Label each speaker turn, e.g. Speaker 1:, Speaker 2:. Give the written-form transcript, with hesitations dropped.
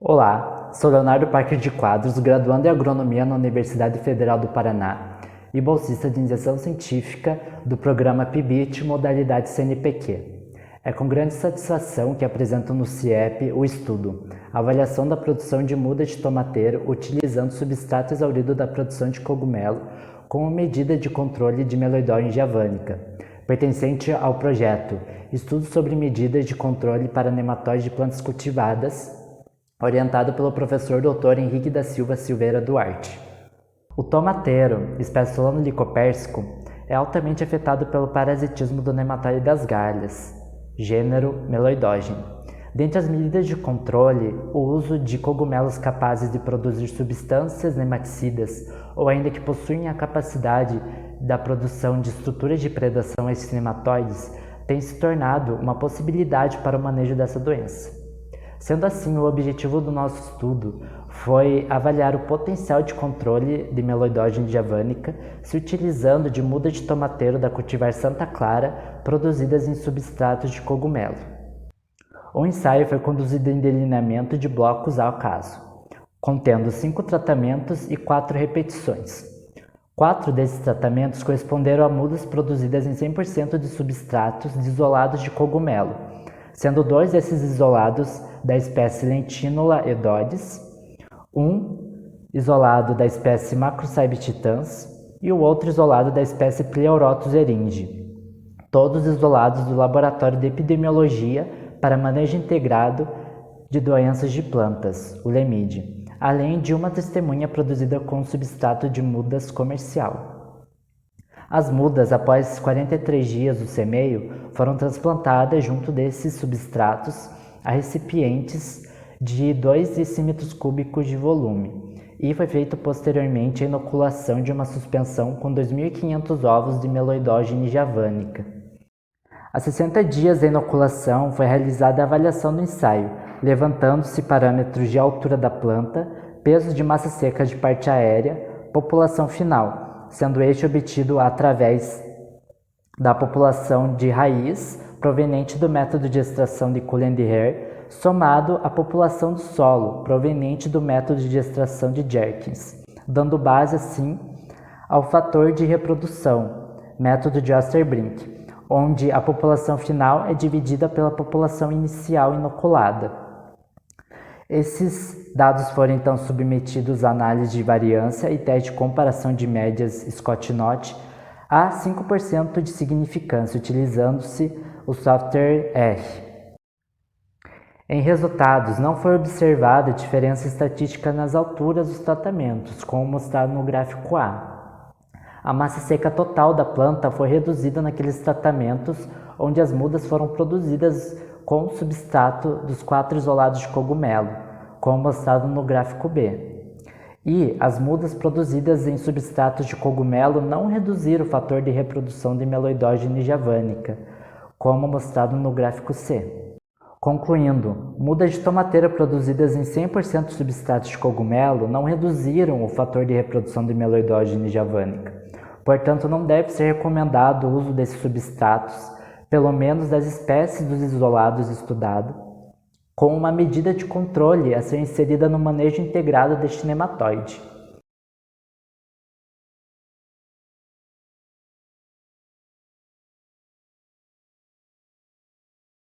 Speaker 1: Olá, sou Leonardo Parker de Quadros, graduando em Agronomia na Universidade Federal do Paraná e bolsista de iniciação científica do programa PIBIT modalidade CNPq. É com grande satisfação que apresento no CIEP o estudo Avaliação da produção de muda de tomateiro utilizando substrato exaurido da produção de cogumelo como medida de controle de meloidose javânica, pertencente ao projeto Estudo sobre medidas de controle para nematóide de plantas cultivadas, orientado pelo professor Dr. Henrique da Silva Silveira Duarte. O tomateiro, espécie Solano licopérsico, é altamente afetado pelo parasitismo do nematóide das galhas, gênero Meloidogene. Dentre as medidas de controle, o uso de cogumelos capazes de produzir substâncias nematicidas ou ainda que possuem a capacidade da produção de estruturas de predação a esses nematóides tem se tornado uma possibilidade para o manejo dessa doença. Sendo assim, o objetivo do nosso estudo foi avaliar o potencial de controle de meloidogene javânica se utilizando de muda de tomateiro da cultivar Santa Clara produzidas em substratos de cogumelo. O ensaio foi conduzido em delineamento de blocos ao caso, contendo 5 tratamentos e 4 repetições. 4 desses tratamentos corresponderam a mudas produzidas em 100% de substratos isolados de cogumelo, sendo 2 desses isolados da espécie Lentinula edodes, um isolado da espécie Macrocybititans e o outro isolado da espécie Pleurotus eringe, todos isolados do Laboratório de Epidemiologia para Manejo Integrado de Doenças de Plantas, o LEMID, além de uma testemunha produzida com substrato de mudas comercial. As mudas, após 43 dias do semeio, foram transplantadas junto desses substratos a recipientes de 2 decímetros cúbicos de volume e foi feito posteriormente a inoculação de uma suspensão com 2.500 ovos de meloidogene javânica. A 60 dias da inoculação foi realizada a avaliação do ensaio, levantando-se parâmetros de altura da planta, peso de massa seca de parte aérea, população final, sendo este obtido através da população de raiz proveniente do método de extração de Cullen-Deher, somado à população do solo proveniente do método de extração de Jerkins, dando base assim ao fator de reprodução, método de Osterbrink, onde a população final é dividida pela população inicial inoculada. Esses dados foram então submetidos à análise de variância e teste de comparação de médias Scott-Knott a 5% de significância, utilizando-se o software R. Em resultados, não foi observada diferença estatística nas alturas dos tratamentos, como mostrado no gráfico A. A massa seca total da planta foi reduzida naqueles tratamentos onde as mudas foram produzidas com o substrato dos 4 isolados de cogumelo, como mostrado no gráfico B. E as mudas produzidas em substratos de cogumelo não reduziram o fator de reprodução de meloidogene javânica, como mostrado no gráfico C. Concluindo, mudas de tomateira produzidas em 100% de substratos de cogumelo não reduziram o fator de reprodução de meloidogene javânica. Portanto, não deve ser recomendado o uso desses substratos, pelo menos das espécies dos isolados estudados, com uma medida de controle a ser inserida no manejo integrado deste nematóide.